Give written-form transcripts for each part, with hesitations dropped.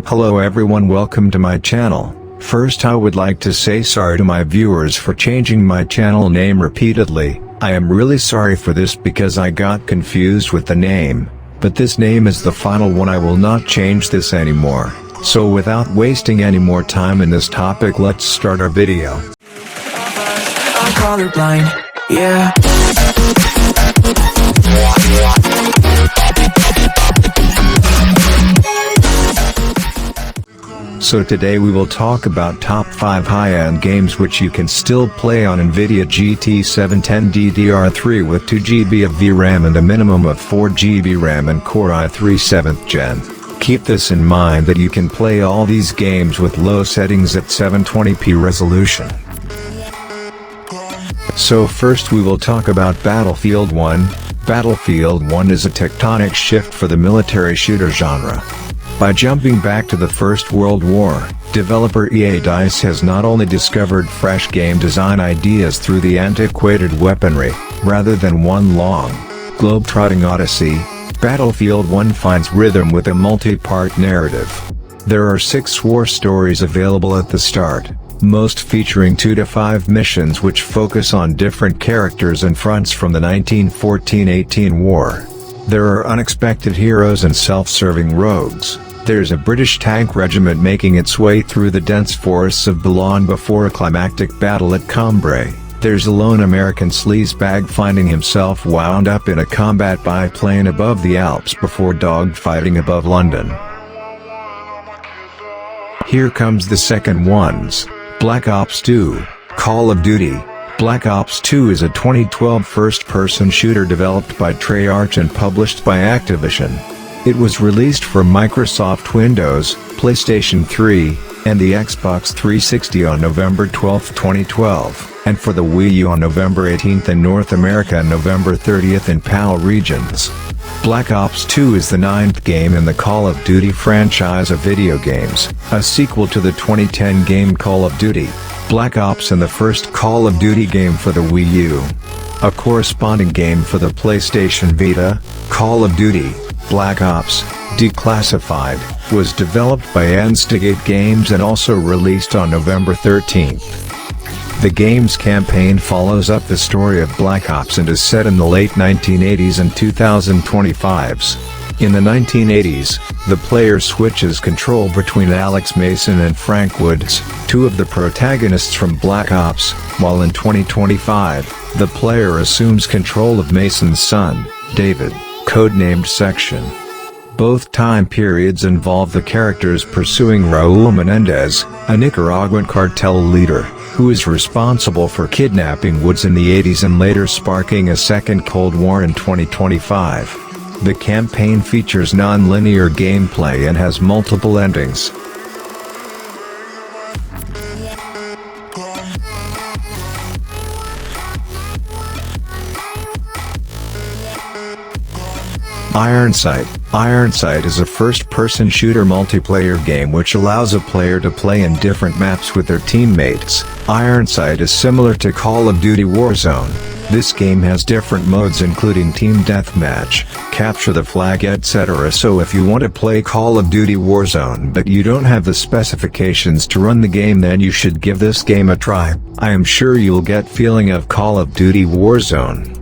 Hello everyone, welcome to my channel. First I would like to say sorry to my viewers for changing my channel name repeatedly. I am really sorry for this because I got confused with the name, but this name is the final one. I will not change this anymore. So without wasting any more time in this topic, let's start our video. I'm colorblind, yeah. So today we will talk about top 5 high-end games which you can still play on NVIDIA GT 710 DDR3 with 2GB of VRAM and a minimum of 4GB RAM and Core i3 7th Gen. Keep this in mind that you can play all these games with low settings at 720p resolution. So first we will talk about Battlefield 1. Battlefield 1 is a tectonic shift for the military shooter genre. By jumping back to the First World War, developer EA DICE has not only discovered fresh game design ideas through the antiquated weaponry, rather than one long, globe-trotting odyssey, Battlefield 1 finds rhythm with a multi-part narrative. There are 6 war stories available at the start, most featuring 2 to 5 missions which focus on different characters and fronts from the 1914-18 war. There are unexpected heroes and self-serving rogues. There's a British tank regiment making its way through the dense forests of Boulogne before a climactic battle at Cambrai. There's a lone American sleazebag finding himself wound up in a combat biplane above the Alps before dogfighting above London. Here comes the second ones. Black Ops 2, Call of Duty. Black Ops 2 is a 2012 first-person shooter developed by Treyarch and published by Activision. It was released for Microsoft Windows, PlayStation 3, and the Xbox 360 on November 12, 2012, and for the Wii U on November 18 in North America and November 30 in PAL regions. Black Ops 2 is the 9th game in the Call of Duty franchise of video games, a sequel to the 2010 game Call of Duty Black Ops and the first Call of Duty game for the Wii U. A corresponding game for the PlayStation Vita, Call of Duty Black Ops Declassified, was developed by Instigate Games and also released on November 13. The game's campaign follows up the story of Black Ops and is set in the late 1980s and 2025s. In the 1980s, the player switches control between Alex Mason and Frank Woods, 2 of the protagonists from Black Ops, while in 2025, the player assumes control of Mason's son, David, codenamed Section. Both time periods involve the characters pursuing Raul Menendez, a Nicaraguan cartel leader, who is responsible for kidnapping Woods in the 80s and later sparking a second Cold War in 2025. The campaign features non-linear gameplay and has multiple endings. Ironsight. Ironsight is a first-person shooter multiplayer game which allows a player to play in different maps with their teammates. Ironsight is similar to Call of Duty Warzone. This game has different modes including Team Deathmatch, Capture the Flag, etc. So if you want to play Call of Duty Warzone but you don't have the specifications to run the game, then you should give this game a try. I am sure you'll get feeling of Call of Duty Warzone.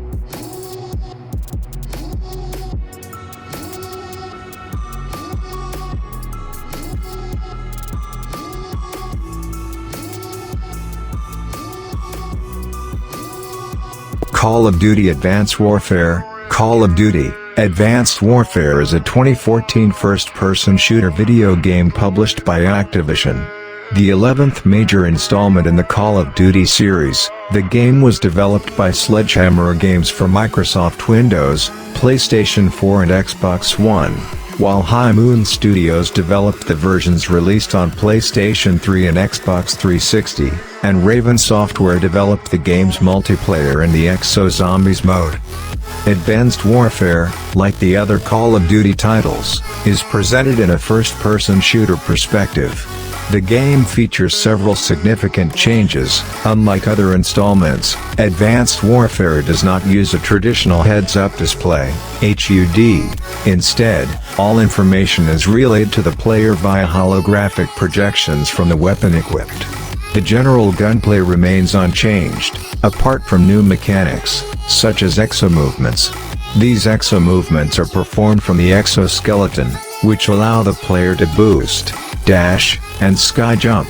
Call of Duty Advanced Warfare. Call of Duty Advanced Warfare is a 2014 first-person shooter video game published by Activision. The 11th major installment in the Call of Duty series, the game was developed by Sledgehammer Games for Microsoft Windows, PlayStation 4 and Xbox One, while High Moon Studios developed the versions released on PlayStation 3 and Xbox 360, and Raven Software developed the game's multiplayer in the Exo Zombies mode. Advanced Warfare, like the other Call of Duty titles, is presented in a first-person shooter perspective. The game features several significant changes. Unlike other installments, Advanced Warfare does not use a traditional heads-up display (HUD). Instead, all information is relayed to the player via holographic projections from the weapon equipped. The general gunplay remains unchanged, apart from new mechanics, such as exo-movements. These exo-movements are performed from the exoskeleton, which allow the player to boost, dash, and sky jump.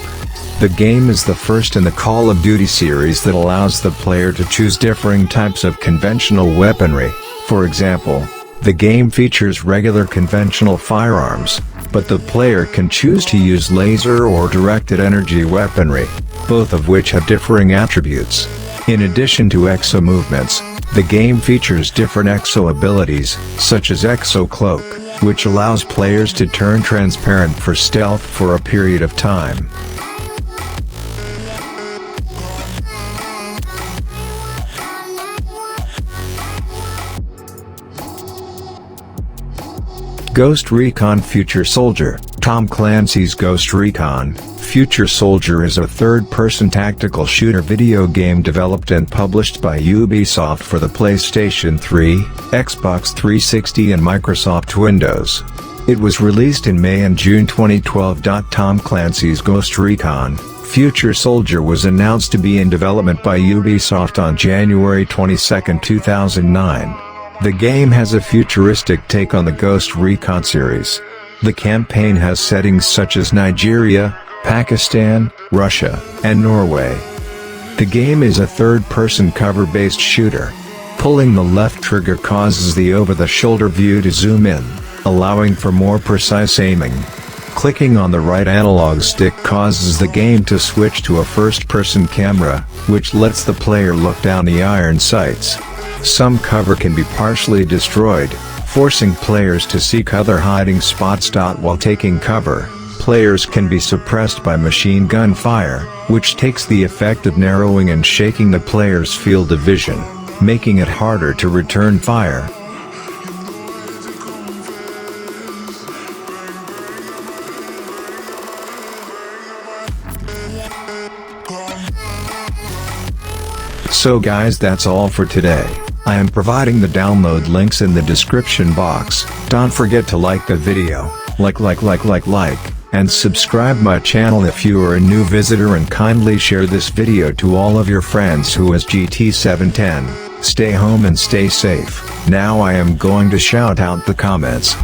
The game is the first in the Call of Duty series that allows the player to choose differing types of conventional weaponry. For example, the game features regular conventional firearms, but the player can choose to use laser or directed energy weaponry, both of which have differing attributes. In addition to exo movements, the game features different exo abilities, such as Exo Cloak, which allows players to turn transparent for stealth for a period of time. Ghost Recon Future Soldier. Tom Clancy's Ghost Recon Future Soldier is a third-person tactical shooter video game developed and published by Ubisoft for the PlayStation 3, Xbox 360 and Microsoft Windows. It was released in May and June 2012. Tom Clancy's Ghost Recon Future Soldier was announced to be in development by Ubisoft on January 22, 2009. The game has a futuristic take on the Ghost Recon series. The campaign has settings such as Nigeria, Pakistan, Russia, and Norway. The game is a third-person cover-based shooter. Pulling the left trigger causes the over-the-shoulder view to zoom in, allowing for more precise aiming. Clicking on the right analog stick causes the game to switch to a first-person camera, which lets the player look down the iron sights. Some cover can be partially destroyed, forcing players to seek other hiding spots. While taking cover, players can be suppressed by machine gun fire, which takes the effect of narrowing and shaking the player's field of vision, making it harder to return fire. So guys, that's all for today. I am providing the download links in the description box. Don't forget to like the video, like, and subscribe my channel if you are a new visitor, and kindly share this video to all of your friends who has GT710. Stay home and stay safe. Now I am going to shout out the comments.